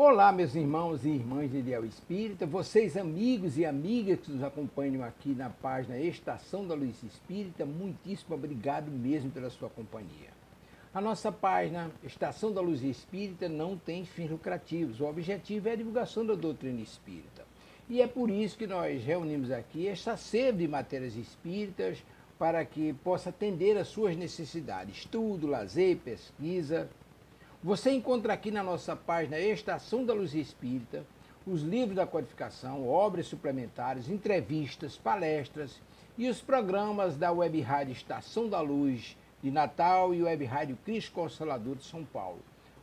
Olá, meus irmãos e irmãs de Ideal Espírita, vocês amigos e amigas que nos acompanham aqui na página Estação da Luz Espírita, muitíssimo obrigado mesmo pela sua companhia. A nossa página Estação da Luz Espírita não tem fins lucrativos, o objetivo é a divulgação da doutrina espírita. E é por isso que nós reunimos aqui esta sede de matérias espíritas para que possa atender às suas necessidades, estudo, lazer, pesquisa. Você encontra aqui na nossa página Estação da Luz Espírita os livros da codificação, obras suplementares, entrevistas, palestras e os programas da Web Rádio Estação da Luz de Natal e Web Rádio Cristo Consolador de São Paulo.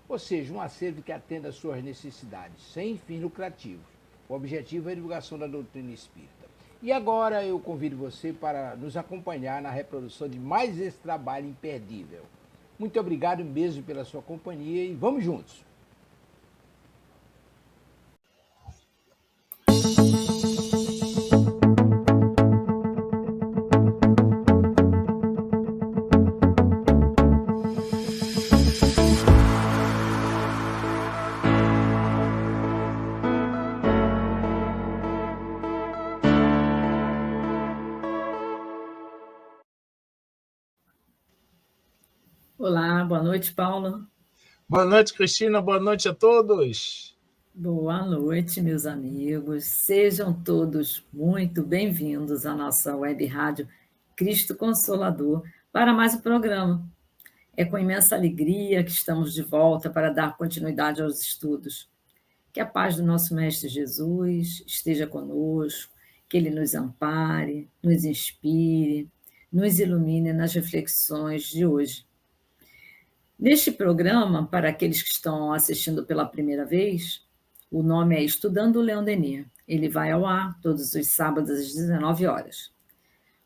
Ou seja, um acervo que atenda às suas necessidades, sem fins lucrativos. O objetivo é a divulgação da doutrina espírita. E agora eu convido você para nos acompanhar na reprodução de mais esse trabalho imperdível. Muito obrigado mesmo pela sua companhia e vamos juntos! Olá, boa noite, Paulo. Boa noite, Cristina, boa noite a todos. Boa noite, meus amigos. Sejam todos muito bem-vindos à nossa web rádio Cristo Consolador para mais um programa. É com imensa alegria que estamos de volta para dar continuidade aos estudos. Que a paz do nosso Mestre Jesus esteja conosco, que Ele nos ampare, nos inspire, nos ilumine nas reflexões de hoje. Neste programa, para aqueles que estão assistindo pela primeira vez, o nome é Estudando o Leon Denis. Ele vai ao ar todos os sábados às 19 horas,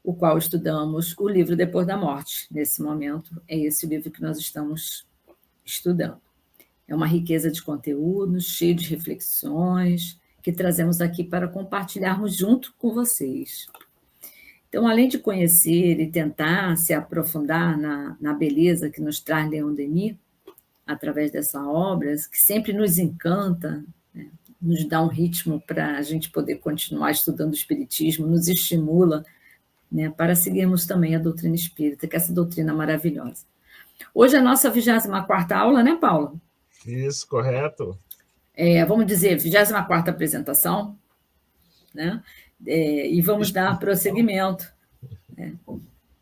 o qual estudamos o livro Depois da Morte. Nesse momento, é esse o livro que nós estamos estudando. É uma riqueza de conteúdos, cheio de reflexões, que trazemos aqui para compartilharmos junto com vocês. Então, além de conhecer e tentar se aprofundar na beleza que nos traz Leon Denis, através dessa obra, que sempre nos encanta, né, nos dá um ritmo para a gente poder continuar estudando o Espiritismo, nos estimula, né, para seguirmos também a doutrina espírita, que é essa doutrina maravilhosa. Hoje é a nossa 24ª aula, né, Paulo? Isso, correto. Vamos dizer, 24ª apresentação, né? E vamos dar prosseguimento.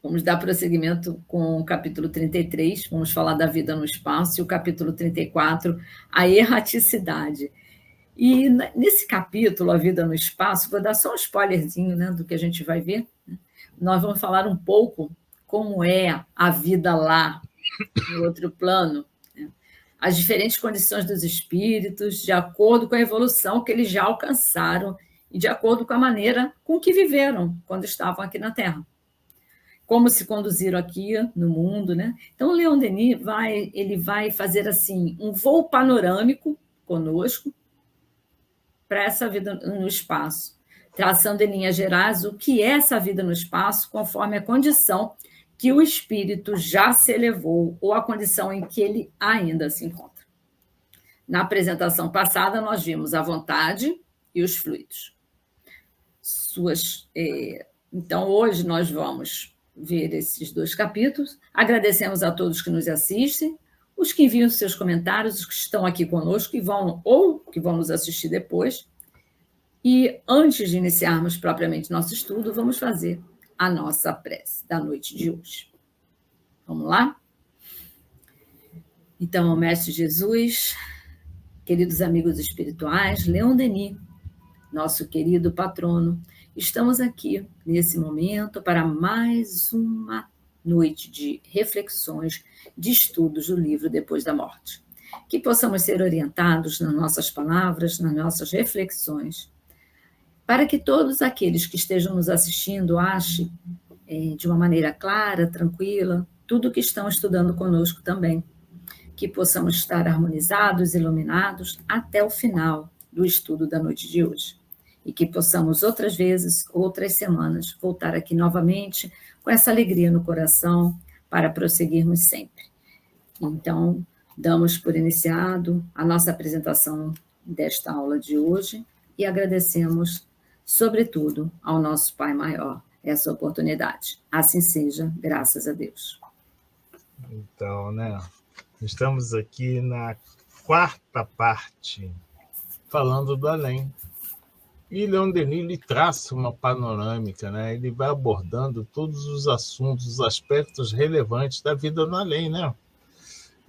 Vamos dar prosseguimento com o capítulo 33, vamos falar da vida no espaço, e o capítulo 34, a erraticidade. E nesse capítulo, a vida no espaço, vou dar só um spoilerzinho, né, do que a gente vai ver. Nós vamos falar um pouco como é a vida lá, no outro plano, né? As diferentes condições dos espíritos, de acordo com a evolução que eles já alcançaram e de acordo com a maneira com que viveram quando estavam aqui na Terra. Como se conduziram aqui no mundo, né? Então, o Leon Denis vai fazer assim um voo panorâmico conosco para essa vida no espaço, traçando em linhas gerais o que é essa vida no espaço, conforme a condição que o espírito já se elevou ou a condição em que ele ainda se encontra. Na apresentação passada, nós vimos a vontade e os fluidos. Então, hoje nós vamos ver esses dois capítulos. Agradecemos a todos que nos assistem, os que enviam seus comentários, os que estão aqui conosco que vão nos assistir depois. E antes de iniciarmos propriamente nosso estudo, vamos fazer a nossa prece da noite de hoje. Vamos lá? Então, Mestre Jesus, queridos amigos espirituais, Leon Denis, nosso querido patrono, estamos aqui nesse momento para mais uma noite de reflexões, de estudos do livro Depois da Morte. Que possamos ser orientados nas nossas palavras, nas nossas reflexões, para que todos aqueles que estejam nos assistindo achem de uma maneira clara, tranquila, tudo o que estão estudando conosco também. Que possamos estar harmonizados, iluminados até o final do estudo da noite de hoje. E que possamos outras vezes, outras semanas, voltar aqui novamente com essa alegria no coração para prosseguirmos sempre. Então, damos por iniciado a nossa apresentação desta aula de hoje e agradecemos, sobretudo, ao nosso Pai Maior essa oportunidade. Assim seja, graças a Deus. Então, né? Estamos aqui na quarta parte, falando do além. E Leon Denis ele traça uma panorâmica, né? Ele vai abordando todos os assuntos, os aspectos relevantes da vida no além, né?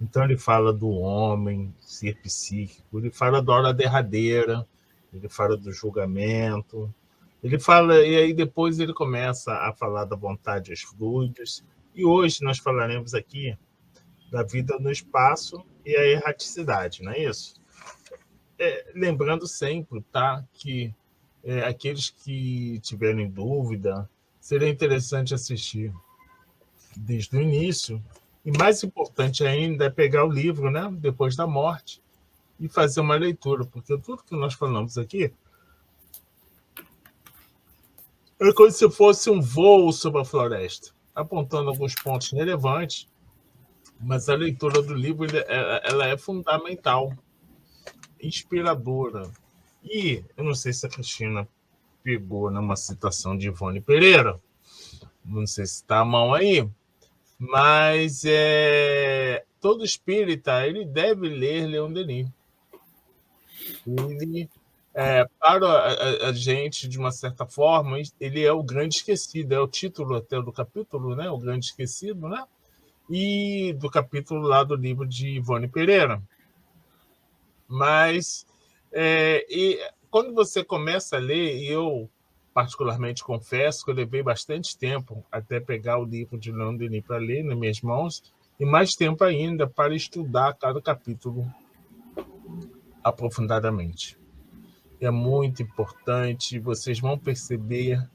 Então ele fala do homem, ser psíquico, ele fala da hora derradeira, ele fala do julgamento, ele fala, e aí depois ele começa a falar da vontade e os fluidos. E hoje nós falaremos aqui da vida no espaço e a erraticidade, não é isso? Lembrando sempre, tá, que aqueles que tiverem dúvida, seria interessante assistir desde o início. E mais importante ainda é pegar o livro, né, Depois da Morte, e fazer uma leitura, porque tudo que nós falamos aqui é como se fosse um voo sobre a floresta, apontando alguns pontos relevantes, mas a leitura do livro ela é fundamental, inspiradora. E eu não sei se a Cristina pegou numa citação de Ivone Pereira, não sei se está à mão aí, mas todo espírita ele deve ler Leon Denis. Ele, para a gente, de uma certa forma, ele é o grande esquecido, é o título até do capítulo, né? O grande esquecido, né? E do capítulo lá do livro de Ivone Pereira. Mas e quando você começa a ler, e eu particularmente confesso que eu levei bastante tempo até pegar o livro de Leon Denis para ler nas minhas mãos, e mais tempo ainda para estudar cada capítulo aprofundadamente. É muito importante, vocês vão perceber,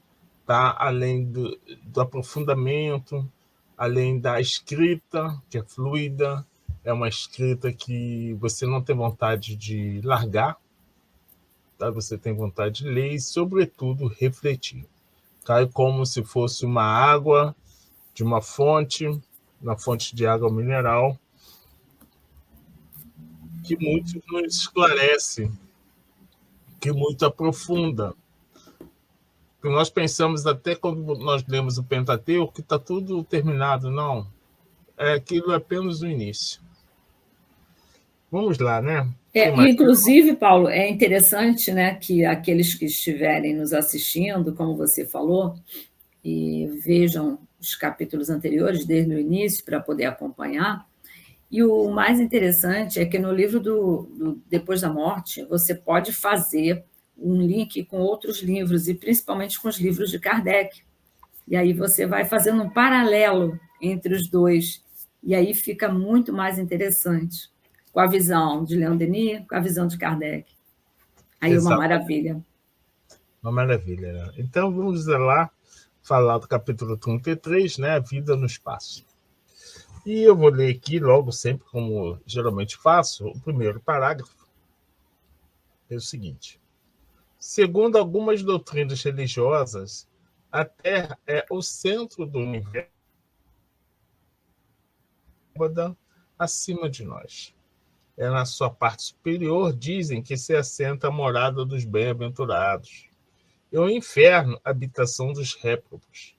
tá? Além do aprofundamento, além da escrita, que é fluida, é uma escrita que você não tem vontade de largar, tá? Você tem vontade de ler e, sobretudo, refletir. Cai como se fosse uma água de uma fonte de água mineral, que muito nos esclarece, que muito aprofunda. Porque nós pensamos até quando nós lemos o Pentateuco que está tudo terminado. Não. Aquilo é apenas o início. Vamos lá, né? Inclusive, Paulo, é interessante, né, que aqueles que estiverem nos assistindo, como você falou, e vejam os capítulos anteriores desde o início para poder acompanhar. E o mais interessante é que no livro do Depois da Morte, você pode fazer um link com outros livros, e principalmente com os livros de Kardec. E aí você vai fazendo um paralelo entre os dois, e aí fica muito mais interessante, com a visão de Leon Denis, com a visão de Kardec. Aí é uma maravilha. Uma maravilha, né? Então vamos lá falar do capítulo 33, né? A vida no espaço. E eu vou ler aqui logo, sempre como geralmente faço, o primeiro parágrafo. É o seguinte: segundo algumas doutrinas religiosas, a Terra é o centro do universo acima de nós. Na sua parte superior, dizem que se assenta a morada dos bem-aventurados. E o inferno, habitação dos réprobos,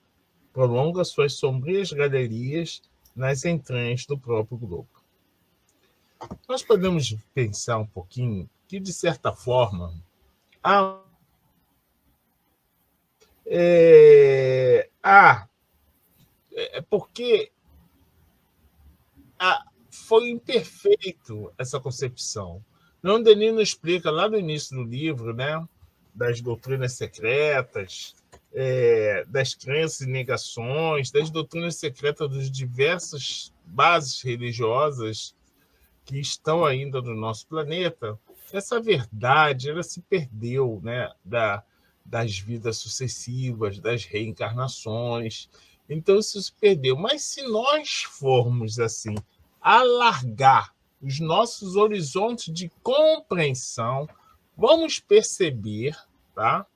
prolonga suas sombrias galerias nas entranhas do próprio globo. Nós podemos pensar um pouquinho que, de certa forma, porque foi imperfeito essa concepção. Leon Denis nos explica lá no início do livro, né, das doutrinas secretas, das crenças e negações, das doutrinas secretas das diversas bases religiosas que estão ainda no nosso planeta. Essa verdade ela se perdeu, né, das vidas sucessivas, das reencarnações. Então, isso se perdeu. Mas se nós formos assim alargar os nossos horizontes de compreensão, vamos perceber, tá,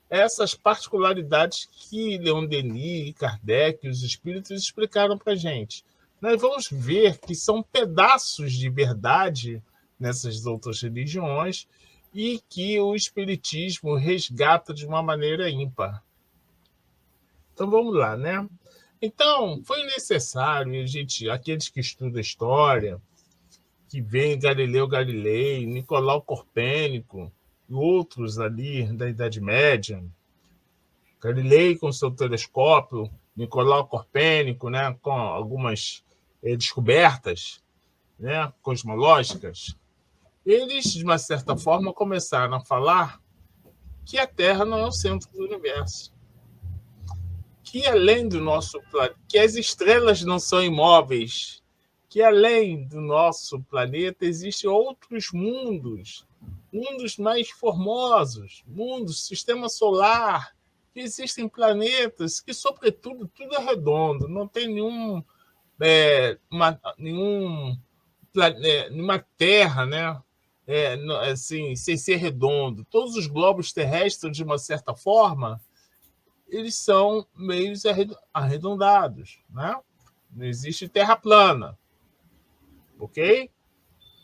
essas particularidades que Leon Denis, Kardec e os espíritos explicaram para a gente. Nós vamos ver que são pedaços de verdade nessas outras religiões e que o Espiritismo resgata de uma maneira ímpar. Então vamos lá, né? Então, foi necessário, aqueles que estudam história, que veem Galileu Galilei, Nicolau Copérnico e outros ali da Idade Média, Galilei com seu telescópio, Nicolau Copérnico, né, com algumas descobertas, né, cosmológicas, eles, de uma certa forma, começaram a falar que a Terra não é o centro do universo, que além do nosso planeta, que as estrelas não são imóveis, que além do nosso planeta existem outros mundos, mundos mais formosos, mundos, sistema solar, que existem planetas que, sobretudo, tudo é redondo, não tem nenhuma terra, né? Assim, sem ser redondo. Todos os globos terrestres, de uma certa forma, eles são meio arredondados, né? Não existe terra plana, ok?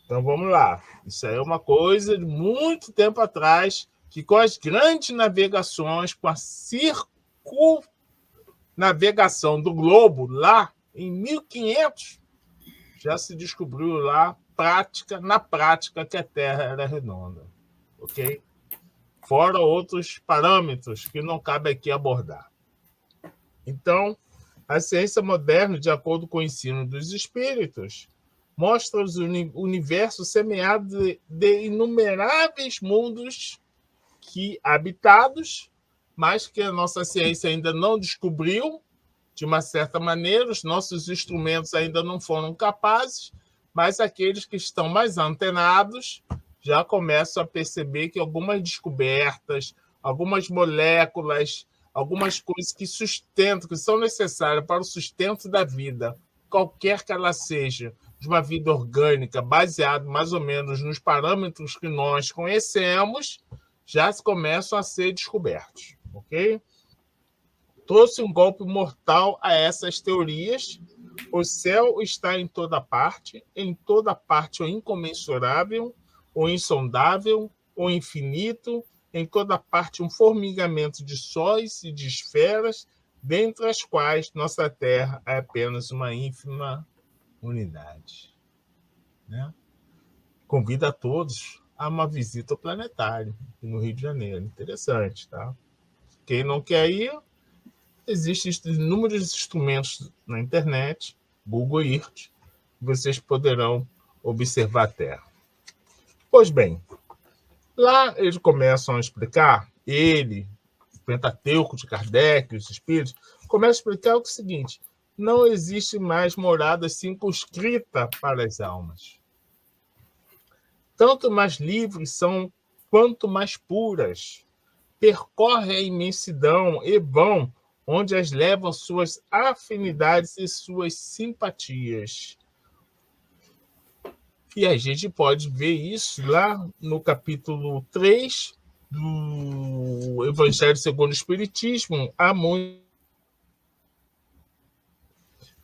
Então vamos lá. Isso aí é uma coisa de muito tempo atrás, que com as grandes navegações, com a circunnavegação do globo lá em 1500, já se descobriu lá na prática que a Terra era redonda, ok? Fora outros parâmetros que não cabe aqui abordar. Então, a ciência moderna, de acordo com o ensino dos espíritos, mostra o universo semeado de inumeráveis mundos habitados, mas que a nossa ciência ainda não descobriu, de uma certa maneira, os nossos instrumentos ainda não foram capazes, mas aqueles que estão mais antenados já começam a perceber que algumas descobertas, algumas moléculas, algumas coisas que sustentam, que são necessárias para o sustento da vida, qualquer que ela seja, de uma vida orgânica, baseada mais ou menos nos parâmetros que nós conhecemos, já começam a ser descobertos, ok? Trouxe um golpe mortal a essas teorias. O céu está em toda parte o incomensurável, o insondável, o infinito, em toda parte um formigamento de sóis e de esferas, dentre as quais nossa Terra é apenas uma ínfima unidade. Né? Convido a todos a uma visita ao planetário, no Rio de Janeiro. Interessante, tá? Quem não quer ir, existem inúmeros instrumentos na internet, Google Earth, vocês poderão observar a Terra. Pois bem, lá eles começam a explicar, o Pentateuco de Kardec, os espíritos, começam a explicar o seguinte: não existe mais morada circunscrita para as almas. Tanto mais livres são, quanto mais puras. Percorrem a imensidão e vão onde as levam suas afinidades e suas simpatias. E a gente pode ver isso lá no capítulo 3 do Evangelho segundo o Espiritismo.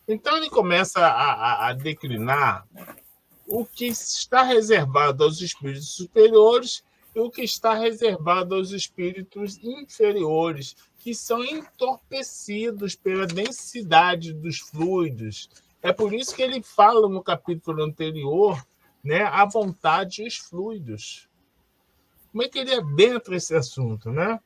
Então ele começa a declinar o que está reservado aos espíritos superiores e o que está reservado aos espíritos inferiores, que são entorpecidos pela densidade dos fluidos. É por isso que ele fala no capítulo anterior, né, a vontade e os fluidos. Como é que ele adentra esse assunto, né?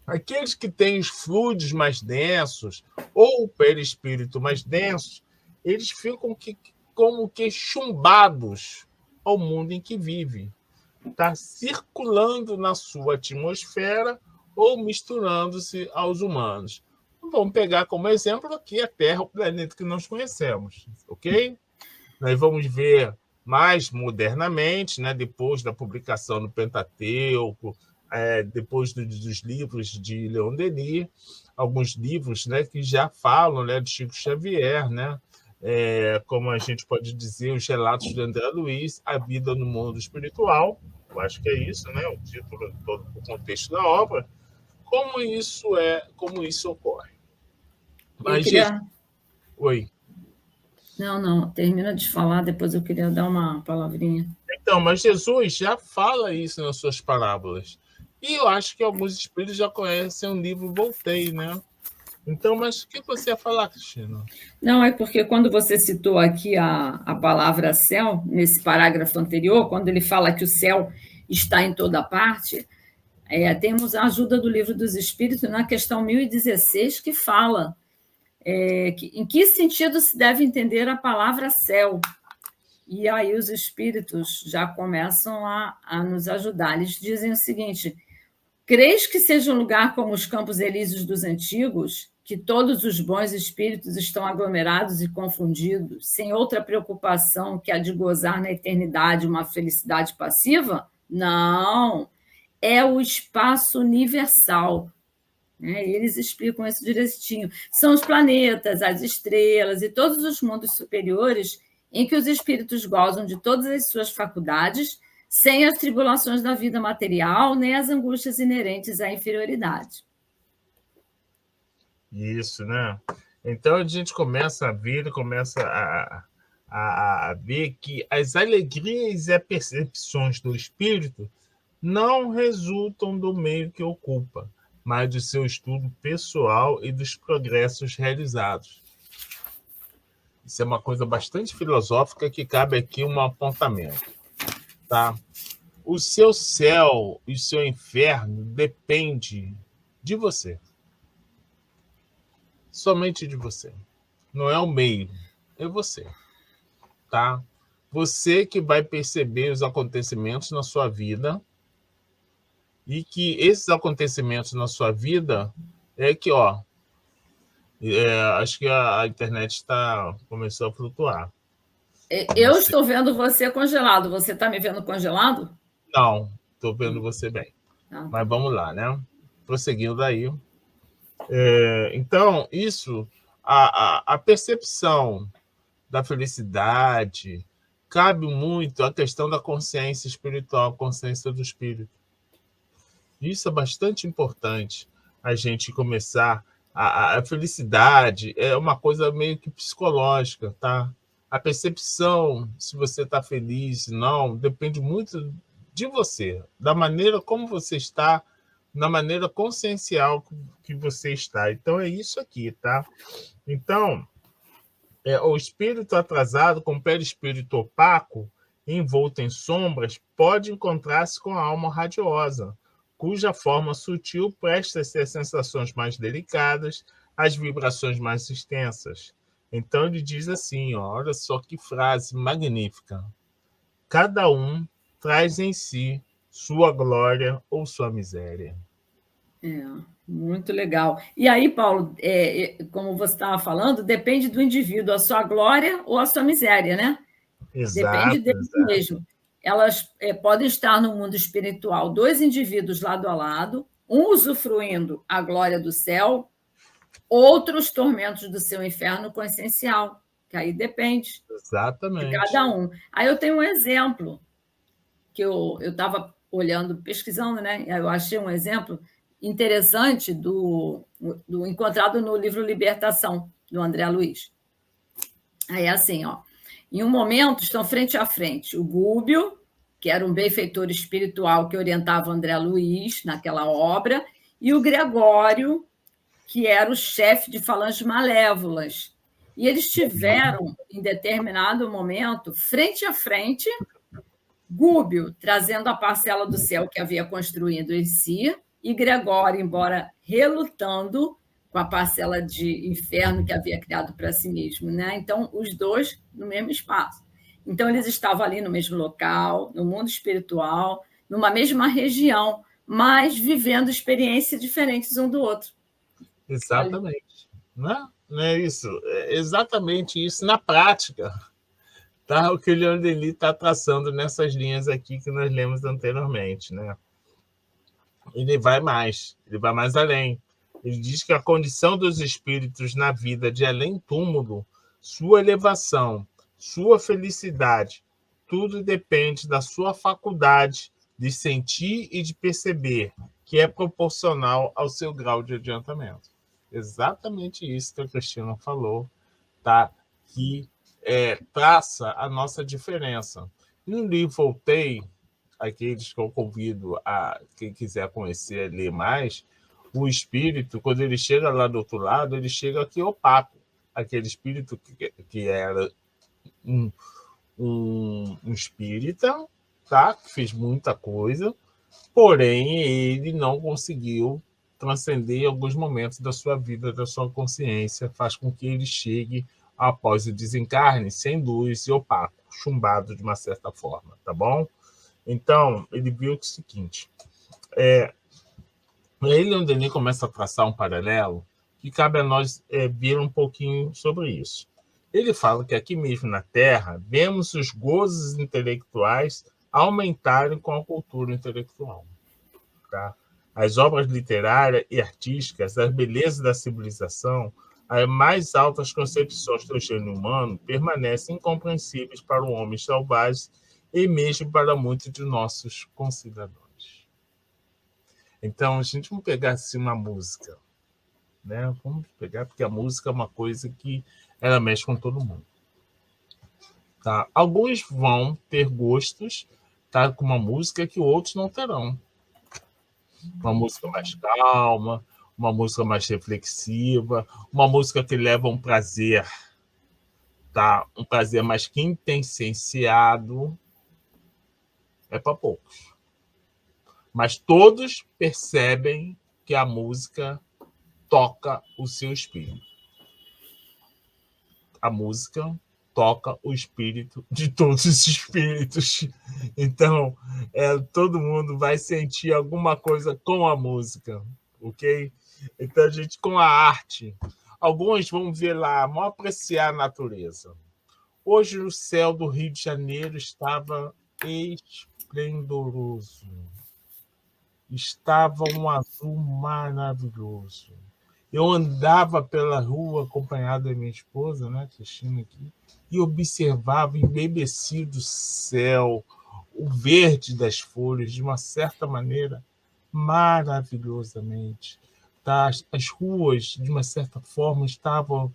Aqueles que têm os fluidos mais densos ou o perispírito mais denso, eles ficam como que chumbados ao mundo em que vivem. Está circulando na sua atmosfera ou misturando-se aos humanos. Vamos pegar como exemplo aqui a Terra, o planeta que nós conhecemos, ok? Nós vamos ver mais modernamente, né, depois da publicação do Pentateuco, depois dos livros de Leon Denis, alguns livros, né, que já falam, né, de Chico Xavier, né, como a gente pode dizer, os relatos de André Luiz, A Vida no Mundo Espiritual. Eu acho que é isso, né, o título, todo o contexto da obra. Como isso ocorre. Mas, Oi. Não, termina de falar, depois eu queria dar uma palavrinha. Então, mas Jesus já fala isso nas suas parábolas. E eu acho que alguns espíritos já conhecem o livro Voltei, né? Então, mas o que você ia falar, Cristina? Não, é porque quando você citou aqui a palavra céu, nesse parágrafo anterior, quando ele fala que o céu está em toda parte, temos a ajuda do Livro dos Espíritos na questão 1016, que fala em que sentido se deve entender a palavra céu. E aí os espíritos já começam a nos ajudar. Eles dizem o seguinte: creis que seja um lugar como os Campos Elíseos dos antigos, que todos os bons espíritos estão aglomerados e confundidos, sem outra preocupação que a de gozar na eternidade uma felicidade passiva? Não, é o espaço universal. Eles explicam isso direitinho. São os planetas, as estrelas e todos os mundos superiores em que os espíritos gozam de todas as suas faculdades, sem as tribulações da vida material, nem as angústias inerentes à inferioridade. Isso, né? Então a gente começa a ver, a ver que as alegrias e as percepções do espírito não resultam do meio que ocupa, mas do seu estudo pessoal e dos progressos realizados. Isso é uma coisa bastante filosófica que cabe aqui um apontamento, tá? O seu céu e o seu inferno depende de você. Somente de você. Não é o meio, é você, tá? Você que vai perceber os acontecimentos na sua vida e que esses acontecimentos na sua vida acho que a internet começou a flutuar. Eu estou vendo você congelado. Você está me vendo congelado? Não, estou vendo você bem. Ah. Mas vamos lá, né? Prosseguindo daí. Então, isso, a percepção da felicidade cabe muito à questão da consciência espiritual, a consciência do espírito. Isso é bastante importante, a gente começar. A felicidade é uma coisa meio que psicológica, tá? A percepção, se você está feliz, não, depende muito de você, da maneira como você está, na maneira consciencial que você está. Então, é isso aqui, tá? Então, o espírito atrasado, com o perispírito opaco, envolto em sombras, pode encontrar-se com a alma radiosa, cuja forma sutil presta-se às sensações mais delicadas, às vibrações mais extensas. Então ele diz assim, olha só que frase magnífica. Cada um traz em si sua glória ou sua miséria. Muito legal. E aí, Paulo, como você estava falando, depende do indivíduo, a sua glória ou a sua miséria, né? Exato, depende dele mesmo. Elas podem estar no mundo espiritual, dois indivíduos lado a lado, um usufruindo a glória do céu, outros tormentos do seu inferno consciencial, que aí depende de cada um. Aí eu tenho um exemplo, que eu estava olhando, pesquisando, né? Eu achei um exemplo interessante do encontrado no livro Libertação, do André Luiz. Aí é assim, ó. Em um momento, estão frente a frente o Gúbio, que era um benfeitor espiritual que orientava o André Luiz naquela obra, e o Gregório, que era o chefe de falanges malévolas. E eles tiveram, em determinado momento, frente a frente, Gúbio trazendo a parcela do céu que havia construído em si, e Gregório, embora relutando, com a parcela de inferno que havia criado para si mesmo, né? Então, os dois no mesmo espaço. Então, eles estavam ali no mesmo local, no mundo espiritual, numa mesma região, mas vivendo experiências diferentes um do outro. Exatamente. Não é isso? É exatamente isso na prática. Tá? O que o Leon Denis está traçando nessas linhas aqui que nós lemos anteriormente, né? Ele vai mais além. Ele diz que a condição dos espíritos na vida de além-túmulo, sua elevação, sua felicidade, tudo depende da sua faculdade de sentir e de perceber, que é proporcional ao seu grau de adiantamento. Exatamente isso que a Cristina falou, tá? Que traça a nossa diferença. No livro Voltei, aqueles que eu convido a quem quiser conhecer, ler mais, o espírito, quando ele chega lá do outro lado, ele chega aqui opaco. Aquele espírito que era um espírita, tá? Que fez muita coisa, porém ele não conseguiu transcender em alguns momentos da sua vida, da sua consciência, faz com que ele chegue após o desencarne sem luz e opaco, chumbado de uma certa forma, tá bom? Então, ele viu o seguinte, ele onde ele começa a traçar um paralelo que cabe a nós ver um pouquinho sobre isso. Ele fala que aqui mesmo na Terra, vemos os gozos intelectuais aumentarem com a cultura intelectual. Tá? As obras literárias e artísticas, as belezas da civilização, as mais altas concepções do gênio humano permanecem incompreensíveis para o homem selvagem e mesmo para muitos de nossos concidadãos. Então, a gente vai pegar assim uma música, né? Vamos pegar, porque a música é uma coisa que ela mexe com todo mundo. Tá? Alguns vão ter gostos, tá, com uma música que outros não terão. Uma música mais calma, uma música mais reflexiva, uma música que leva um prazer, tá? Um prazer mais quintessenciado. É para poucos. Mas todos percebem que a música toca o seu espírito. A música toca o espírito de todos os espíritos. Então, todo mundo vai sentir alguma coisa com a música, ok? Então, a gente, com a arte, alguns vão ver lá, vão apreciar a natureza. Hoje, o céu do Rio de Janeiro estava esplendoroso. Estava um azul maravilhoso. Eu andava pela rua acompanhado da minha esposa, né, Cristina, aqui, e observava embebecido o céu, o verde das folhas, de uma certa maneira, maravilhosamente. Tá? As ruas, de uma certa forma, estavam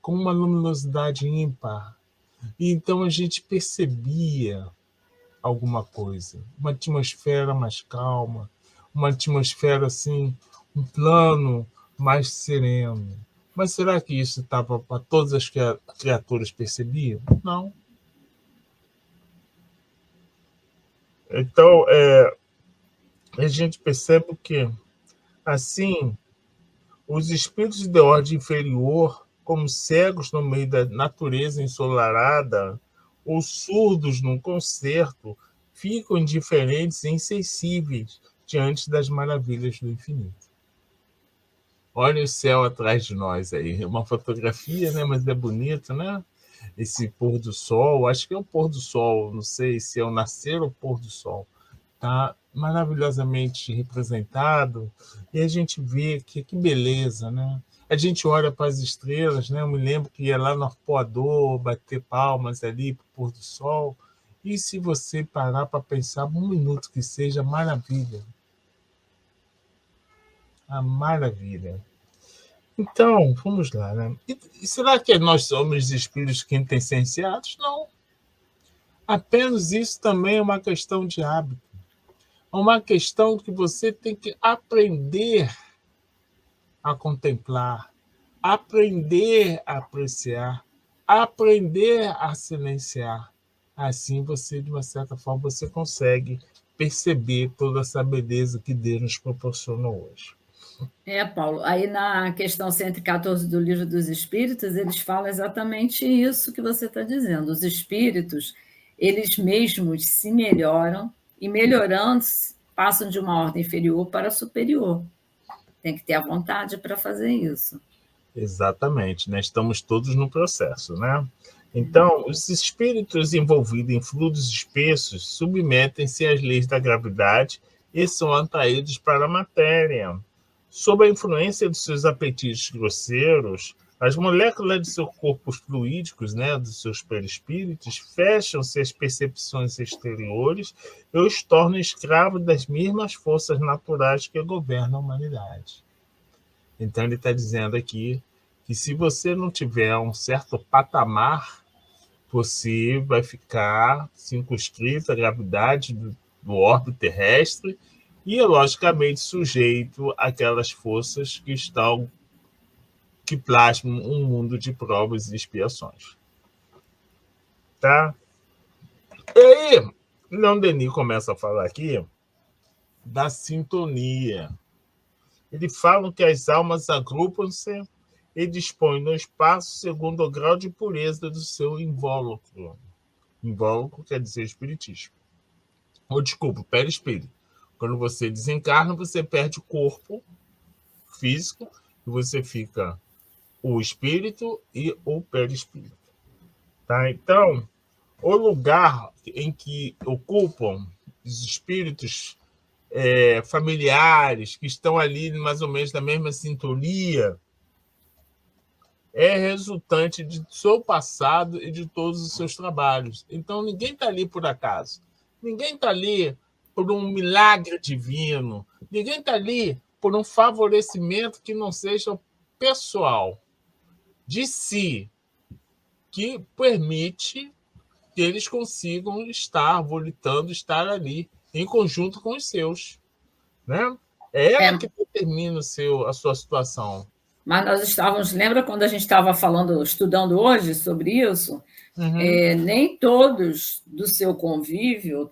com uma luminosidade ímpar. E então a gente percebia alguma coisa, uma atmosfera mais calma, uma atmosfera assim, um plano mais sereno. Mas será que isso estava para todas as criaturas percebiam? Não. Então, a gente percebe que, assim, os espíritos de ordem inferior, como cegos no meio da natureza ensolarada, ou surdos num concerto, ficam indiferentes e insensíveis diante das maravilhas do infinito. Olha o céu atrás de nós aí. É uma fotografia, né? Mas é bonito, né? Esse pôr do sol, acho que é o pôr do sol, não sei se é o nascer ou o pôr do sol. Tá maravilhosamente representado, e a gente vê que beleza, né? A gente olha para as estrelas, né? Eu me lembro que ia lá no Arpoador, bater palmas ali para o pôr do sol, e se você parar para pensar um minuto que seja, maravilha. A maravilha. Então, vamos lá, né? E será que nós somos espíritos quintessenciados? Não. Apenas isso também é uma questão de hábito. É uma questão que você tem que aprender a contemplar, aprender a apreciar, aprender a silenciar. Assim você, de uma certa forma, você consegue perceber toda essa beleza que Deus nos proporciona hoje. Paulo, aí na questão 114 do Livro dos Espíritos, eles falam exatamente isso que você está dizendo. Os espíritos, eles mesmos se melhoram e, melhorando, passam de uma ordem inferior para superior. Tem que ter a vontade para fazer isso. Exatamente, né? Estamos todos no processo, né? Então, os espíritos envolvidos em fluidos espessos submetem-se às leis da gravidade e são atraídos para a matéria. Sob a influência dos seus apetites grosseiros, as moléculas de seus corpos fluídicos, né, dos seus perispíritos, fecham-se às percepções exteriores e os tornam escravos das mesmas forças naturais que governam a humanidade. Então, ele está dizendo aqui que se você não tiver um certo patamar, você vai ficar circunscrito à gravidade do orbe terrestre e, logicamente, sujeito àquelas forças que plasmam um mundo de provas e expiações. Tá? E aí, Leon Denis começa a falar aqui da sintonia. Ele fala que as almas agrupam-se e dispõem no espaço segundo o grau de pureza do seu invólucro. Invólucro quer dizer espiritismo. Ou, desculpa, perispírito. Quando você desencarna, você perde o corpo físico e você fica o espírito e o perispírito. Tá? Então, o lugar em que ocupam os espíritos familiares, que estão ali mais ou menos na mesma sintonia, é resultante de seu passado e de todos os seus trabalhos. Então, ninguém está ali por acaso. Ninguém está ali por um milagre divino. Ninguém está ali por um favorecimento que não seja pessoal, de si, que permite que eles consigam estar volitando, estar ali, em conjunto com os seus. Né? É ela que determina a sua situação. Mas nós estávamos, lembra quando a gente estava falando, estudando hoje sobre isso? Nem todos do seu convívio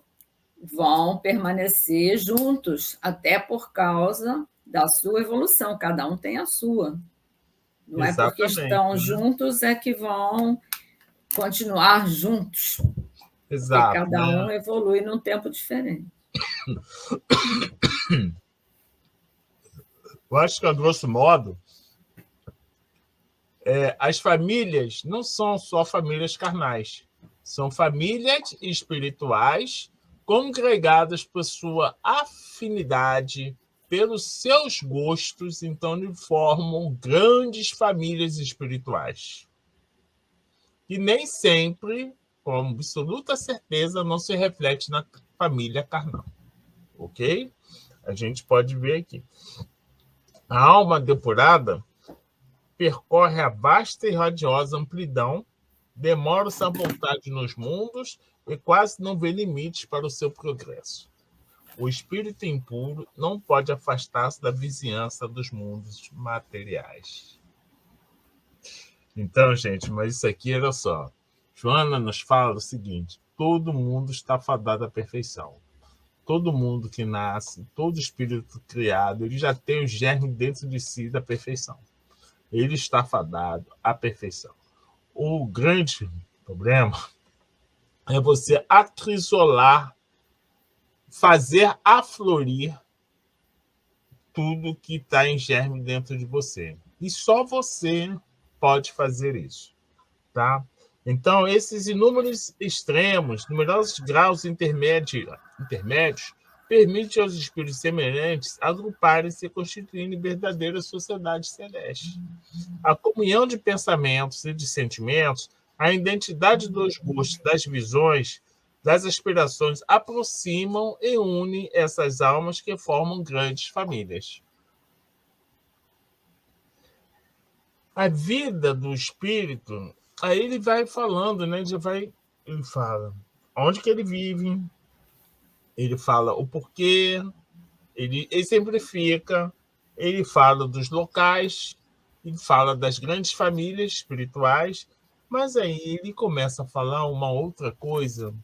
vão permanecer juntos, até por causa da sua evolução. Cada um tem a sua. Não é porque estão juntos é que vão continuar juntos. Exato. Porque cada um evolui num tempo diferente. Eu acho que, a grosso modo, as famílias não são só famílias carnais. São famílias espirituais congregadas por sua afinidade, pelos seus gostos, então formam grandes famílias espirituais. E nem sempre, com absoluta certeza, não se reflete na família carnal. Ok? A gente pode ver aqui. A alma depurada percorre a vasta e radiosa amplidão, demora-se à vontade nos mundos e quase não vê limites para o seu progresso. O espírito impuro não pode afastar-se da vizinhança dos mundos materiais. Então, gente, mas isso aqui, olha só. Joana nos fala o seguinte: todo mundo está fadado à perfeição. Todo mundo que nasce, todo espírito criado, ele já tem o germe dentro de si da perfeição. Ele está fadado à perfeição. O grande problema é você acrisolar, fazer aflorir tudo que está em germe dentro de você. E só você pode fazer isso. Tá? Então, esses inúmeros extremos, numerosos graus intermédios, permitem aos espíritos semelhantes agruparem-se e constituírem verdadeiras sociedades celestes. A comunhão de pensamentos e de sentimentos, a identidade dos gostos, das visões, das aspirações, aproximam e unem essas almas que formam grandes famílias. A vida do espírito, aí ele vai falando, né? Ele fala onde que ele vive, ele fala o porquê, ele simplifica, ele fala dos locais, ele fala das grandes famílias espirituais, mas aí ele começa a falar uma outra coisa,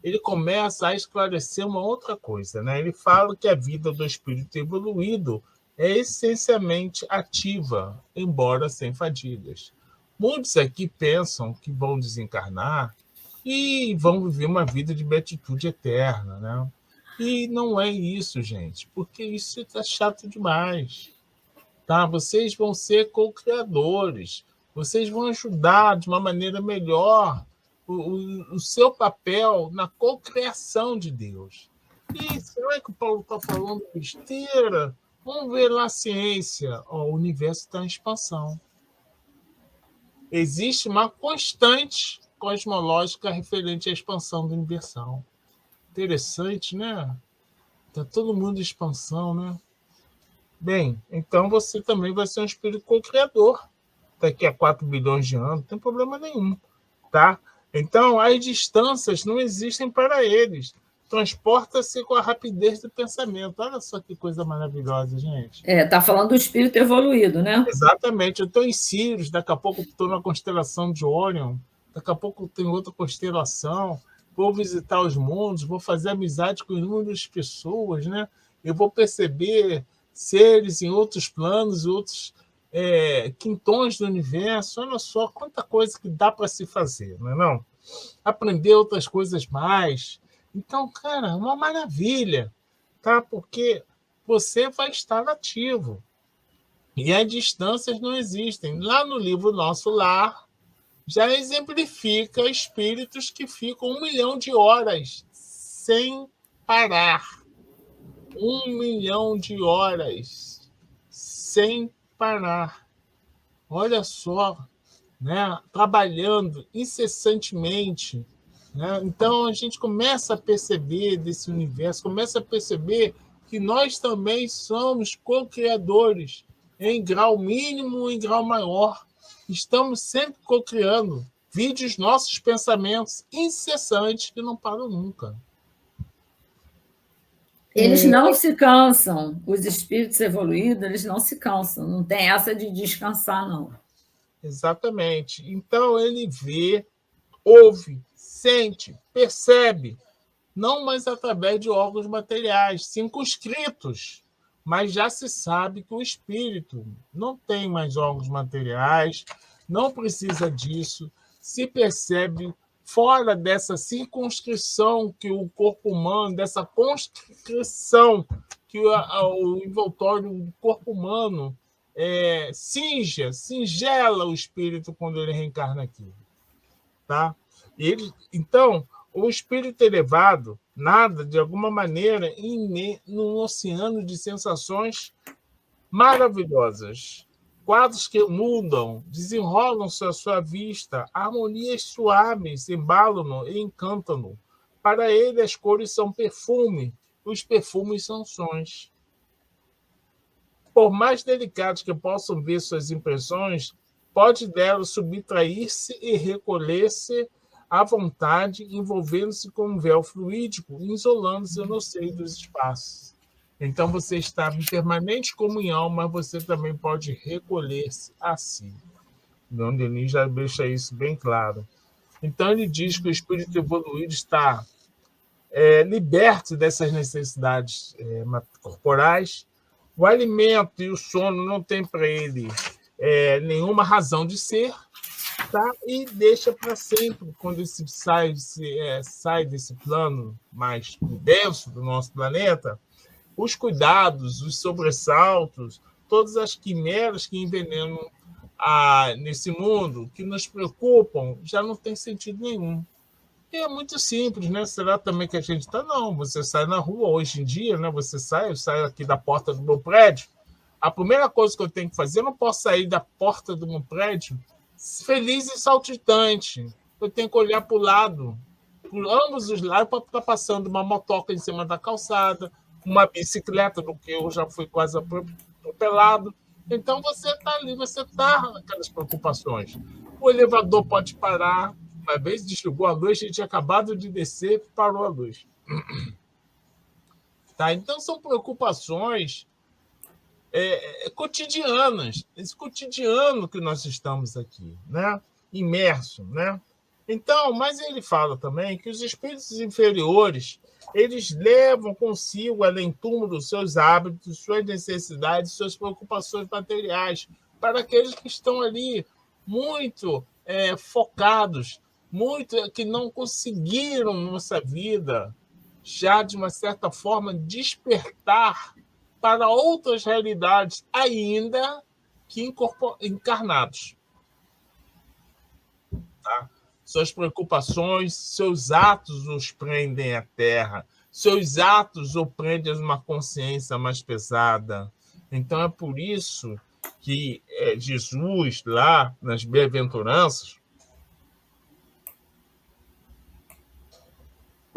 ele começa a esclarecer uma outra coisa, né? Ele fala que a vida do espírito evoluído é essencialmente ativa, embora sem fadigas. Muitos aqui pensam que vão desencarnar e vão viver uma vida de beatitude eterna, né? E não é isso, gente, porque isso está chato demais. Tá? Vocês vão ser co-criadores, vocês vão ajudar de uma maneira melhor o seu papel na co-criação de Deus. E será que o Paulo está falando besteira? Vamos ver lá a ciência. O universo está em expansão. Existe uma constante cosmológica referente à expansão do universo. Interessante, né? Está todo mundo em expansão, né? Bem, então você também vai ser um espírito co-criador. Daqui a 4 bilhões de anos, não tem problema nenhum. Tá? Então, as distâncias não existem para eles. Transporta-se com a rapidez do pensamento. Olha só que coisa maravilhosa, gente. Está falando do espírito evoluído, né? Exatamente. Eu estou em Sirius, daqui a pouco estou na constelação de Orion, daqui a pouco tem outra constelação, vou visitar os mundos, vou fazer amizade com inúmeras pessoas, né? Eu vou perceber seres em outros planos, outros quintões do universo. Olha só quanta coisa que dá para se fazer, não é não? Aprender outras coisas mais. Então, cara, uma maravilha, tá? Porque você vai estar ativo. E as distâncias não existem. Lá no livro Nosso Lar, já exemplifica espíritos que ficam 1 milhão de horas sem parar. 1 milhão de horas sem parar. Olha só, né? Trabalhando incessantemente. Né? Então, a gente começa a perceber desse universo, começa a perceber que nós também somos co-criadores, em grau mínimo ou em grau maior. Estamos sempre co-criando. Vide os nossos pensamentos incessantes que não param nunca. Eles não se cansam. Os espíritos evoluídos, eles não se cansam. Não tem essa de descansar, não. Exatamente. Então, ele vê, ouve, sente, percebe, não mais através de órgãos materiais, circunscritos, mas já se sabe que o espírito não tem mais órgãos materiais, não precisa disso, se percebe fora dessa circunscrição que o corpo humano, dessa constrição que o envoltório do corpo humano singela o espírito quando ele reencarna aqui. Tá? Então, o espírito elevado nada, de alguma maneira, num oceano de sensações maravilhosas. Quadros que mudam, desenrolam-se à sua vista, harmonias suaves embalam-no e encantam-no. Para ele, as cores são perfume, os perfumes são sons. Por mais delicados que possam ver suas impressões, pode dela subtrair-se e recolher-se à vontade, envolvendo-se com um véu fluídico, isolando-se no seio dos espaços. Então, você está em permanente comunhão, mas você também pode recolher-se a si. Leon Denis já deixa isso bem claro. Então, ele diz que o espírito evoluído está liberto dessas necessidades corporais. O alimento e o sono não têm para ele nenhuma razão de ser, tá? E deixa para sempre, quando sai desse plano mais denso do nosso planeta, os cuidados, os sobressaltos, todas as quimeras que envenenam nesse mundo, que nos preocupam, já não tem sentido nenhum. E é muito simples, né? Será também que a gente está? Não, você sai na rua hoje em dia, né? Eu saio aqui da porta do meu prédio. A primeira coisa que eu tenho que fazer, eu não posso sair da porta do meu prédio feliz e saltitante. Eu tenho que olhar para o lado, por ambos os lados, para estar passando uma motoca em cima da calçada, uma bicicleta, do que eu já fui quase atropelado. Então, você está ali, você está naquelas preocupações. O elevador pode parar. Uma vez desligou a luz, a gente tinha acabado de descer, parou a luz. Tá? Então, são preocupações cotidianas. Esse cotidiano que nós estamos aqui, né? Imerso. Né? Então, mas ele fala também que os espíritos inferiores, eles levam consigo, além túmulo, seus hábitos, suas necessidades, suas preocupações materiais, para aqueles que estão ali muito focados, muito que não conseguiram nessa vida, já de uma certa forma, despertar para outras realidades, ainda que encarnados. Tá? Suas preocupações, seus atos os prendem à terra, seus atos o prendem a uma consciência mais pesada. Então, é por isso que Jesus, lá nas bem-aventuranças,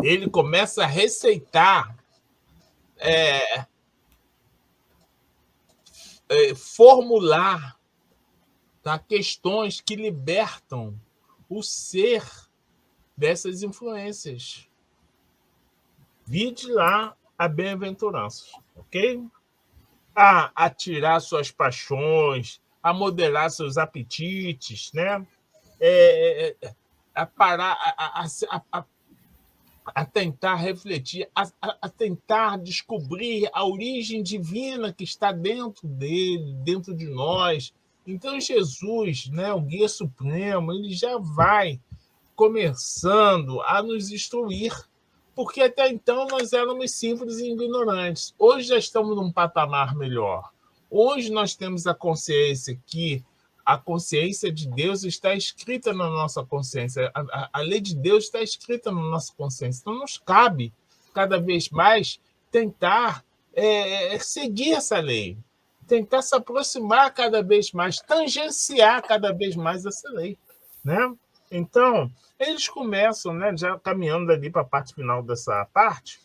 ele começa a receitar, formular, tá, questões que libertam o ser dessas influências. Vide lá a bem-aventurança, ok? A tirar suas paixões, a moderar seus apetites, né? A parar, a tentar refletir, a tentar descobrir a origem divina que está dentro dele, dentro de nós. Então, Jesus, né, o guia supremo, ele já vai começando a nos instruir, porque até então nós éramos simples e ignorantes. Hoje já estamos num patamar melhor. Hoje nós temos a consciência que a consciência de Deus está escrita na nossa consciência. A lei de Deus está escrita na nossa consciência. Então, nos cabe, cada vez mais, tentar seguir essa lei, tentar se aproximar cada vez mais, tangenciar cada vez mais essa lei, né? Então, eles começam, né, já caminhando ali para a parte final dessa parte,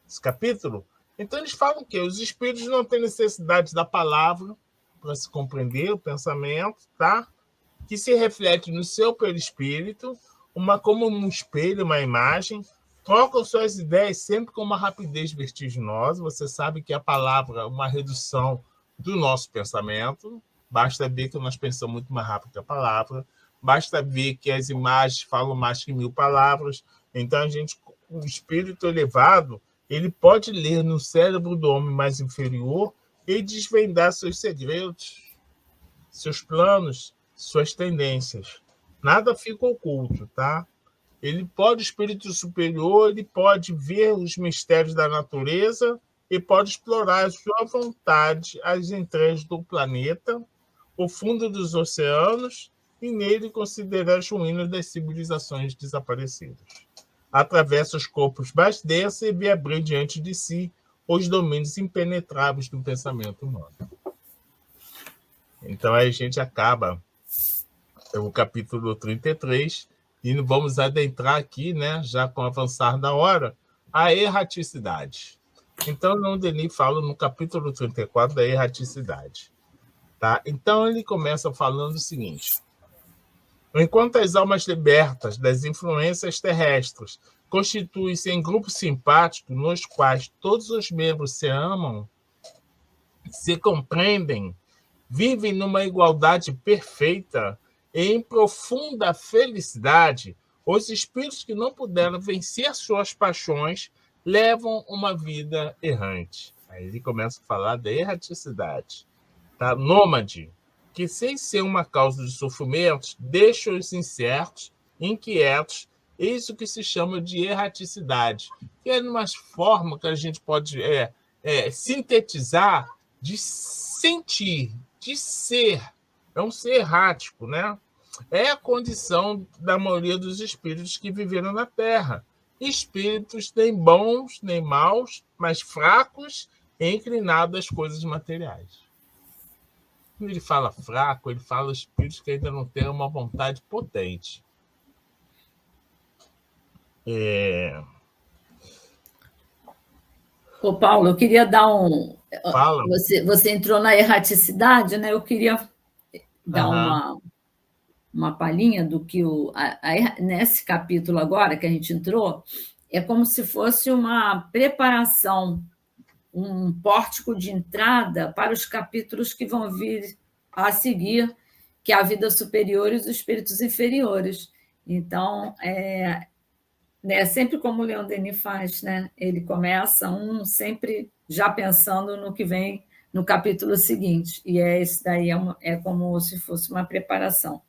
esse capítulo. Então, eles falam que os espíritos não têm necessidade da palavra para se compreender o pensamento, tá? Que se reflete no seu perispírito, como um espelho, uma imagem, trocam suas ideias sempre com uma rapidez vertiginosa. Você sabe que a palavra é uma redução do nosso pensamento, basta ver que nós pensamos muito mais rápido que a palavra, basta ver que as imagens falam mais que 1000 palavras. Então, o espírito elevado, ele pode ler no cérebro do homem mais inferior e desvendar seus segredos, seus planos, suas tendências. Nada fica oculto, tá? O espírito superior, ele pode ver os mistérios da natureza e pode explorar à sua vontade as entranhas do planeta, o fundo dos oceanos, e nele considerar as ruínas das civilizações desaparecidas. Atravessa os corpos mais densos e vê abrir diante de si os domínios impenetráveis do pensamento humano. Então, aí a gente acaba o capítulo 33 e vamos adentrar aqui, né, já com o avançar da hora, a erraticidade. Então, Leon Denis fala no capítulo 34 da erraticidade. Tá? Então, ele começa falando o seguinte: enquanto as almas libertas das influências terrestres constituem-se em grupos simpáticos nos quais todos os membros se amam, se compreendem, vivem numa igualdade perfeita e em profunda felicidade, os espíritos que não puderam vencer suas paixões levam uma vida errante. Aí ele começa a falar da erraticidade. Tá? Nômade, que sem ser uma causa de sofrimentos, deixa os incertos, inquietos, isso que se chama de erraticidade, que é uma forma que a gente pode sintetizar de sentir, de ser. É um ser errático, né? É a condição da maioria dos espíritos que viveram na Terra. Espíritos nem bons, nem maus, mas fracos e inclinados às coisas materiais. Quando ele fala fraco, ele fala espíritos que ainda não têm uma vontade potente. Ô, Paulo, eu queria dar um... Fala. Você entrou na erraticidade, né? Eu queria dar uma palhinha do que nesse capítulo agora que a gente entrou, é como se fosse uma preparação, um pórtico de entrada para os capítulos que vão vir a seguir, que é a vida superior e os espíritos inferiores. Então, sempre como o Leon Denis faz, né? Ele começa sempre já pensando no que vem no capítulo seguinte, e esse daí é como se fosse uma preparação.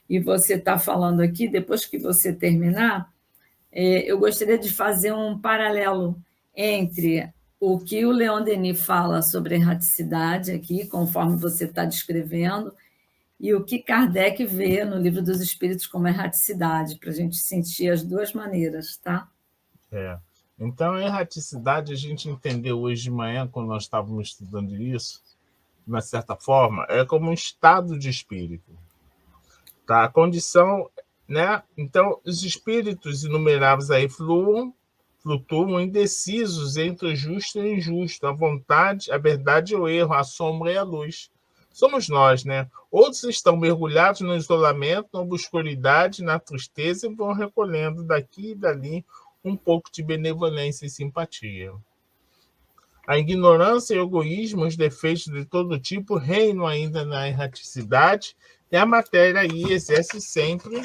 E você está falando aqui, depois que você terminar, eu gostaria de fazer um paralelo entre o que o Leon Denis fala sobre a erraticidade aqui, conforme você está descrevendo, e o que Kardec vê no Livro dos Espíritos como erraticidade, para a gente sentir as duas maneiras, tá? Então, a erraticidade, a gente entendeu hoje de manhã, quando nós estávamos estudando isso, de uma certa forma, é como um estado de espírito. Tá? A condição, né? Então, os espíritos inumeráveis aí flutuam indecisos entre o justo e o injusto, a vontade, a verdade e o erro, a sombra e a luz. somos nós, né? Outros estão mergulhados no isolamento, na obscuridade, na tristeza e vão recolhendo daqui e dali um pouco de benevolência e simpatia. A ignorância e o egoísmo, os defeitos de todo tipo, reinam ainda na erraticidade e a matéria aí exerce sempre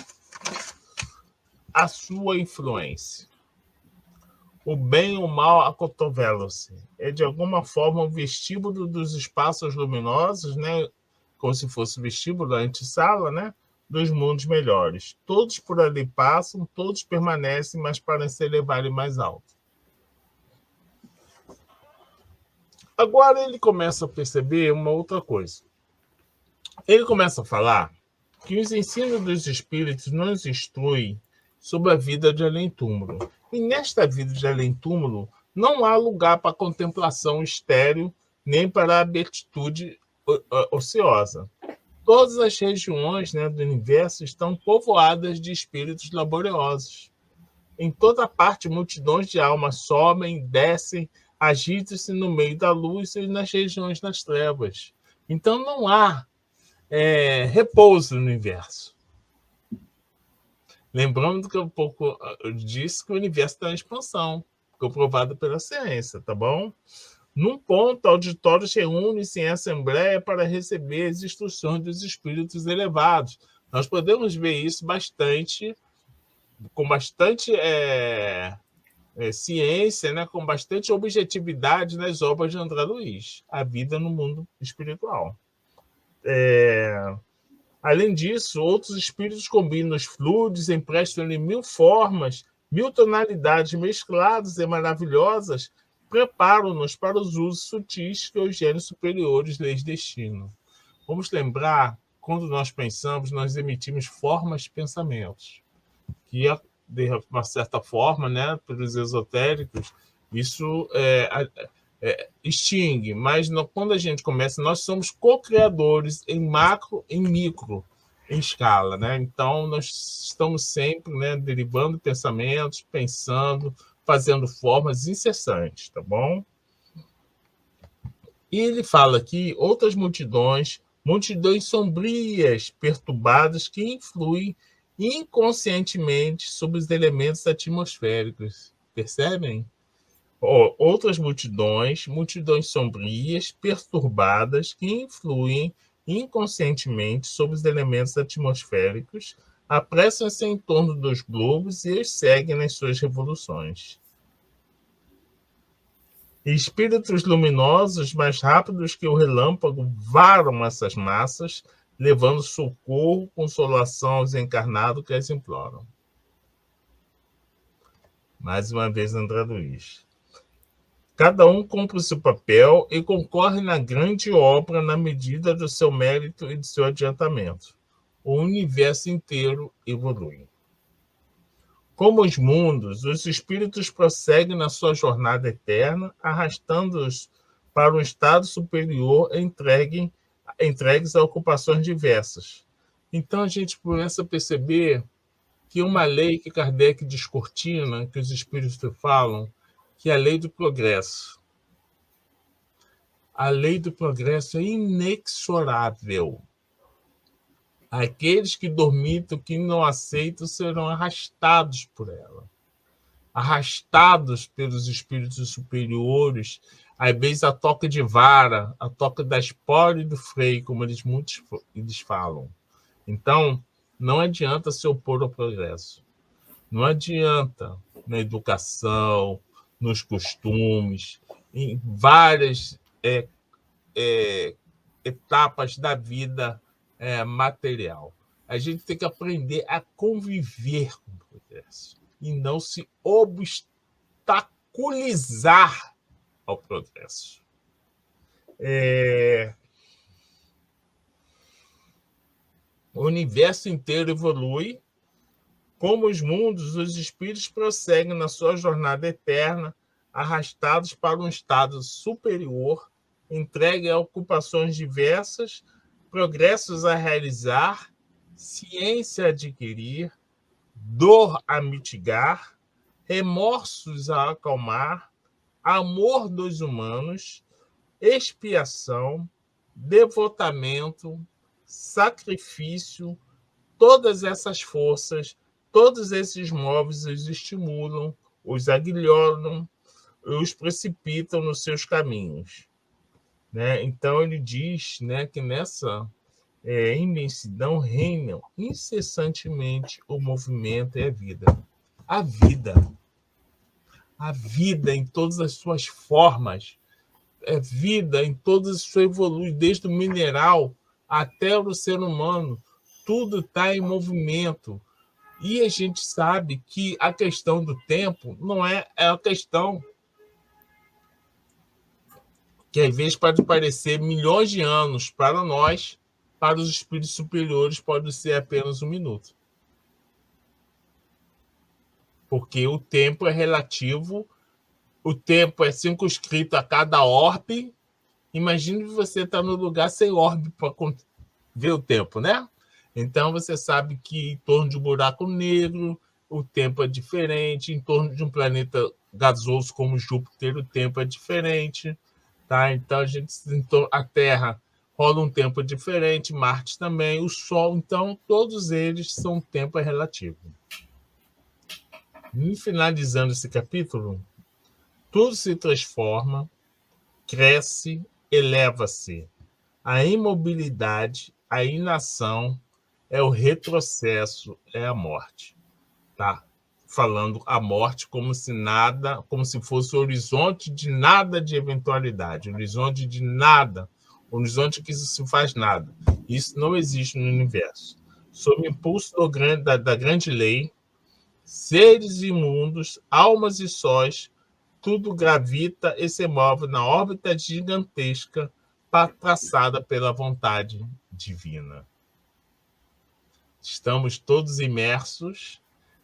a sua influência. O bem e o mal acotovelam-se. É, de alguma forma, o vestíbulo dos espaços luminosos, né? Como se fosse o vestíbulo da antessala, né? Dos mundos melhores. Todos por ali passam, todos permanecem, mas para se elevarem mais alto. Agora ele começa a perceber uma outra coisa. Ele começa a falar que os ensinos dos espíritos nos instruem sobre a vida de além-túmulo. E nesta vida de além-túmulo não há lugar para contemplação estéril, nem para a beatitude ociosa. Todas as regiões, né, do universo estão povoadas de espíritos laboriosos. Em toda parte, multidões de almas sobem, descem, agitam-se no meio da luz e nas regiões das trevas. Então não há repouso no universo. Lembrando que eu pouco disse que o universo está em expansão, comprovado pela ciência, tá bom? Num ponto, auditórios reúnem-se em assembleia para receber as instruções dos espíritos elevados. Nós podemos ver isso com bastante ciência, né? Com bastante objetividade nas obras de André Luiz, A Vida no Mundo Espiritual. Além disso, outros espíritos combinam os fluidos, emprestam-lhe 1000 formas, 1000 tonalidades mescladas e maravilhosas, preparam-nos para os usos sutis que os gênios superiores lhes destinam. Vamos lembrar, quando nós pensamos, nós emitimos formas de pensamentos, que, de uma certa forma, né, pelos esotéricos, isso extingue, mas quando a gente começa, nós somos co-criadores em macro, em micro, em escala, né? Então, nós estamos sempre, né, derivando pensamentos, pensando, fazendo formas incessantes, tá bom? E ele fala aqui outras multidões sombrias, perturbadas, que influem inconscientemente sobre os elementos atmosféricos. Percebem? Outras multidões sombrias, perturbadas, que influem inconscientemente sobre os elementos atmosféricos, apressam-se em torno dos globos e os seguem nas suas revoluções. Espíritos luminosos, mais rápidos que o relâmpago, varam essas massas, levando socorro, consolação aos encarnados que as imploram. Mais uma vez, André Luiz. Cada um cumpre o seu papel e concorre na grande obra na medida do seu mérito e do seu adiantamento. O universo inteiro evolui. Como os mundos, os espíritos prosseguem na sua jornada eterna, arrastando-os para um estado superior entregues a ocupações diversas. Então a gente começa a perceber que uma lei que Kardec descortina, que os espíritos falam, que é a lei do progresso. A lei do progresso é inexorável. Aqueles que dormitam, que não aceitam, serão arrastados por ela. Arrastados pelos espíritos superiores, às vezes a toca de vara, a toca da espora e do freio, como muitos falam. Então, não adianta se opor ao progresso. Não adianta na educação, nos costumes, em várias etapas da vida material. A gente tem que aprender a conviver com o progresso e não se obstaculizar ao progresso. O universo inteiro evolui. Como os mundos, os espíritos prosseguem na sua jornada eterna, arrastados para um estado superior, entregue a ocupações diversas, progressos a realizar, ciência a adquirir, dor a mitigar, remorsos a acalmar, amor dos humanos, expiação, devotamento, sacrifício, todas essas forças, todos esses móveis os estimulam, os aguilhonam, os precipitam nos seus caminhos. Né? Então, ele diz, né, que nessa imensidão reinam incessantemente o movimento e a vida. A vida. A vida em todas as suas formas. Vida em todas as suas evoluções, desde o mineral até o ser humano. Tudo está em movimento. E a gente sabe que a questão do tempo não é a questão que às vezes pode parecer milhões de anos para nós, para os espíritos superiores pode ser apenas um minuto. Porque o tempo é relativo, o tempo é circunscrito a cada orbe. Imagine que você está no lugar sem orbe para ver o tempo, né? Então, você sabe que em torno de um buraco negro, o tempo é diferente, em torno de um planeta gasoso como Júpiter, o tempo é diferente. Tá? Então, a Terra rola um tempo diferente, Marte também, o Sol, então, todos eles são tempo relativo. E finalizando esse capítulo, tudo se transforma, cresce, eleva-se. A imobilidade, a inação, é o retrocesso, é a morte. Tá? Falando a morte como se nada, como se fosse o horizonte de nada de eventualidade, horizonte de nada, horizonte que se faz nada. Isso não existe no universo. Sob o impulso da grande lei, seres imundos, almas e sóis, tudo gravita e se move na órbita gigantesca traçada pela vontade divina. Estamos todos imersos,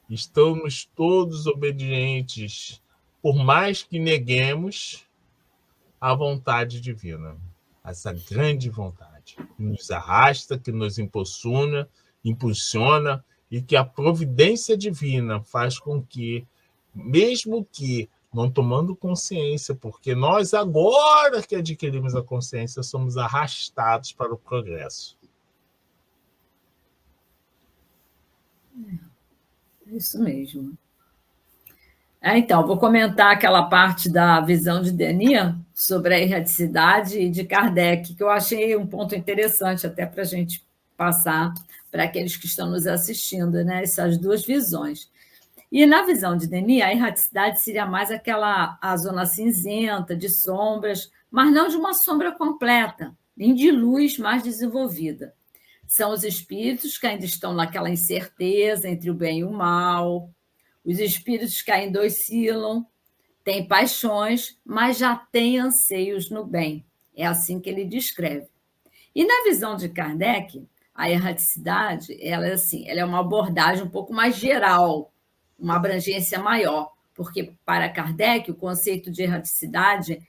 estamos todos obedientes, por mais que neguemos a vontade divina, essa grande vontade que nos arrasta, que nos impulsiona e que a providência divina faz com que, mesmo que não tomando consciência, porque nós agora que adquirimos a consciência, somos arrastados para o progresso. Isso mesmo. Então, vou comentar aquela parte da visão de Denis sobre a erraticidade de Kardec, que eu achei um ponto interessante até para a gente passar para aqueles que estão nos assistindo, né? Essas duas visões. E na visão de Denis, a erraticidade seria mais a zona cinzenta, de sombras, mas não de uma sombra completa, nem de luz mais desenvolvida. São os espíritos que ainda estão naquela incerteza entre o bem e o mal, os espíritos que ainda oscilam, têm paixões, mas já têm anseios no bem. É assim que ele descreve. E na visão de Kardec, a erraticidade, ela é uma abordagem um pouco mais geral, uma abrangência maior, porque para Kardec o conceito de erraticidade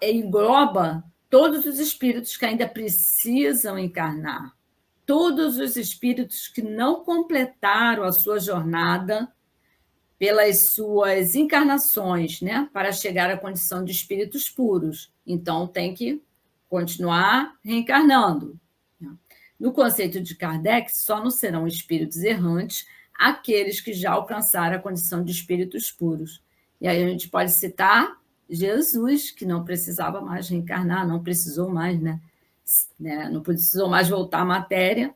engloba todos os espíritos que ainda precisam encarnar, todos os espíritos que não completaram a sua jornada pelas suas encarnações, né, para chegar à condição de espíritos puros. Então, tem que continuar reencarnando. No conceito de Kardec, só não serão espíritos errantes aqueles que já alcançaram a condição de espíritos puros. E aí a gente pode citar Jesus, que não precisava mais reencarnar, não precisou mais, né? Não precisou mais voltar à matéria,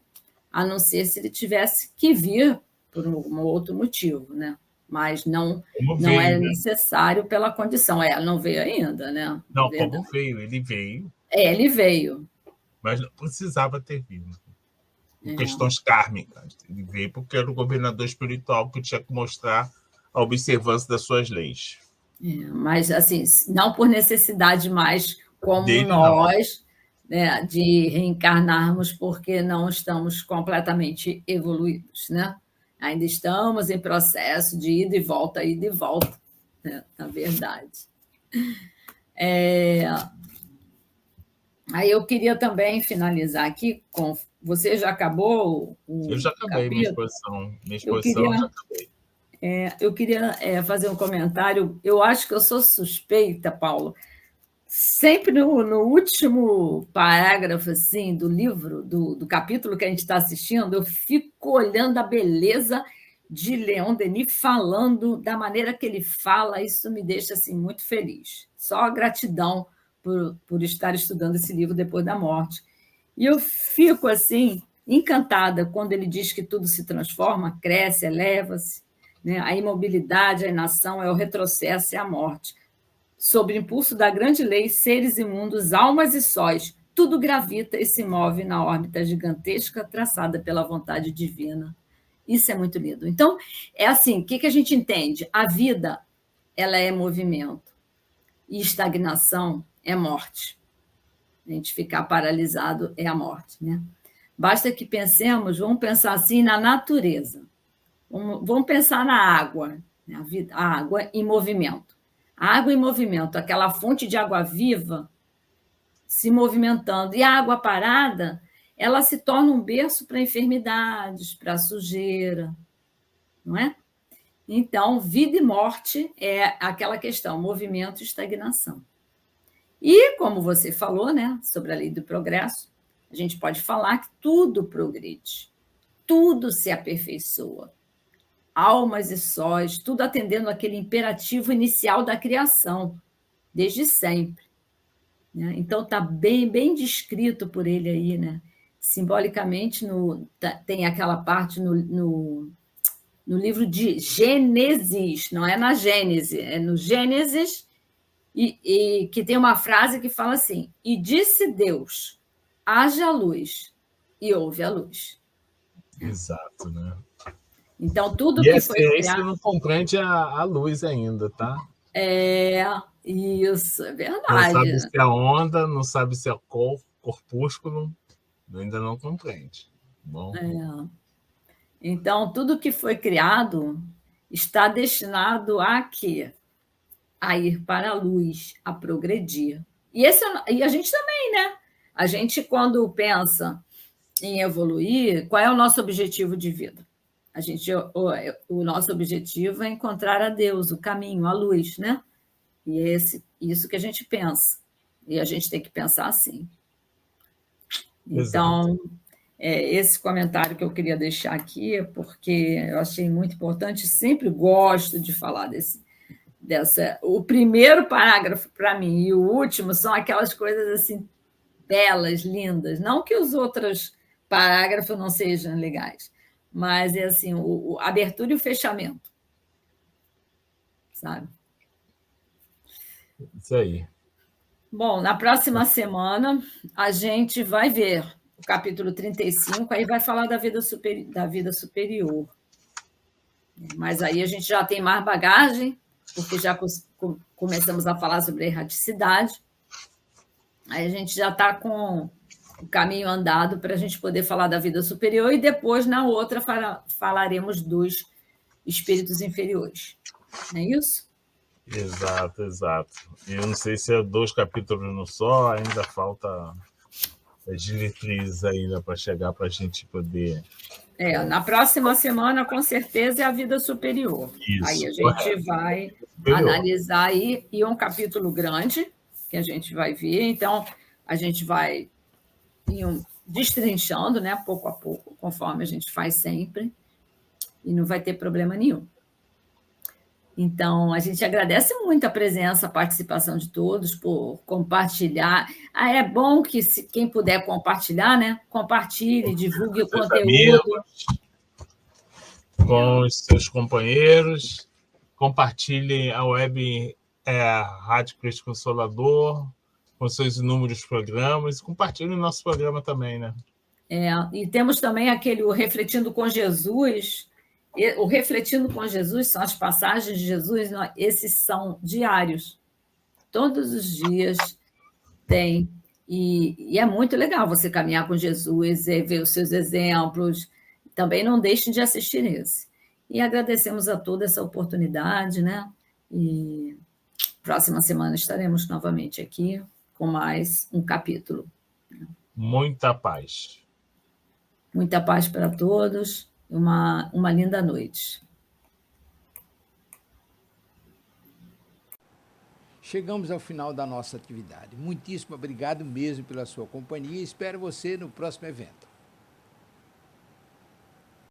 a não ser se ele tivesse que vir por um outro motivo, né? Mas não é necessário pela condição. Não veio ainda, né? Não, como veio? Ele veio. Ele veio. Mas não precisava ter vindo. Por questões kármicas. Ele veio porque era o governador espiritual que tinha que mostrar a observância das suas leis. Mas, assim, não por necessidade mais como nós, né, de reencarnarmos porque não estamos completamente evoluídos, né? Ainda estamos em processo de ida e volta, né, na verdade. Aí eu queria também finalizar aqui com... Você já acabou o Eu já acabei capítulo? minha exposição. Minha exposição eu já acabei. Eu queria fazer um comentário. Eu acho que eu sou suspeita, Paulo, sempre no último parágrafo assim, do livro, do capítulo que a gente está assistindo, eu fico olhando a beleza de Leon Denis falando da maneira que ele fala, isso me deixa assim, muito feliz. Só gratidão por estar estudando esse livro depois da morte. E eu fico assim, encantada quando ele diz que tudo se transforma, cresce, eleva-se, né? A imobilidade, a inação é o retrocesso e a morte. Sob o impulso da grande lei, seres imundos, almas e sóis, tudo gravita e se move na órbita gigantesca traçada pela vontade divina. Isso é muito lindo. Então, é assim, o que a gente entende? A vida, ela é movimento, e estagnação é morte. A gente ficar paralisado é a morte, né? Basta que pensemos, vamos pensar assim na natureza. Vamos pensar na água, né? A água em movimento. A água em movimento, aquela fonte de água viva se movimentando. E a água parada, ela se torna um berço para enfermidades, para sujeira, não é? Então, vida e morte é aquela questão, movimento e estagnação. E, como você falou, né, sobre a lei do progresso, a gente pode falar que tudo progride, tudo se aperfeiçoa. Almas e sóis, tudo atendendo aquele imperativo inicial da criação, desde sempre. Né? Então, está bem descrito por ele aí, né? Simbolicamente, tem aquela parte no livro de Gênesis, não é na Gênese, é no Gênesis, e que tem uma frase que fala assim: e disse Deus, haja luz, e houve a luz. Exato, né? Então, tudo E que a foi ciência criado... não compreende a luz ainda, tá? Isso, é Não verdade. sabe se é onda, não sabe se é corpúsculo, ainda não compreende. Bom. Então, tudo que foi criado está destinado a quê? A ir para a luz, a progredir. E a gente também, né? A gente, quando pensa em evoluir, qual é o nosso objetivo de vida? O nosso objetivo é encontrar a Deus, o caminho, a luz, né? E é isso que a gente pensa. E a gente tem que pensar assim. Então, Exato. esse comentário que eu queria deixar aqui, porque eu achei muito importante, sempre gosto de falar o primeiro parágrafo para mim e o último são aquelas coisas assim belas, lindas. Não que os outros parágrafos não sejam legais, mas é assim, a abertura e o fechamento, sabe? Isso aí. Bom, na próxima semana a gente vai ver o capítulo 35, aí vai falar da vida superior. Mas aí a gente já tem mais bagagem, porque já começamos a falar sobre a erraticidade. Aí a gente já está com o caminho andado para a gente poder falar da vida superior e depois, na outra, falaremos dos espíritos inferiores. Não é isso? Exato. Eu não sei se é 2 capítulos no só, ainda falta as diretrizes ainda para chegar para a gente poder... Na próxima semana, com certeza, é a vida superior. Isso. Aí a gente vai analisar aí, e um capítulo grande, que a gente vai ver, então a gente vai destrinchando, né, pouco a pouco, conforme a gente faz sempre, e não vai ter problema nenhum. Então, a gente agradece muito a presença, a participação de todos, por compartilhar. É bom que, quem puder compartilhar, né? Compartilhe, divulgue o conteúdo. Amigos, com os seus companheiros, compartilhem a web Rádio Cristo Consolador, com seus inúmeros programas, compartilhem o nosso programa também, né? E temos também o Refletindo com Jesus. O Refletindo com Jesus são as passagens de Jesus, esses são diários. Todos os dias tem. E é muito legal você caminhar com Jesus, ver os seus exemplos. Também não deixem de assistir esse. E agradecemos a toda essa oportunidade, né? E próxima semana estaremos novamente aqui com mais um capítulo. Muita paz. Muita paz para todos. Uma linda noite. chegamos ao final da nossa atividade. Muitíssimo obrigado mesmo pela sua companhia e espero você no próximo evento.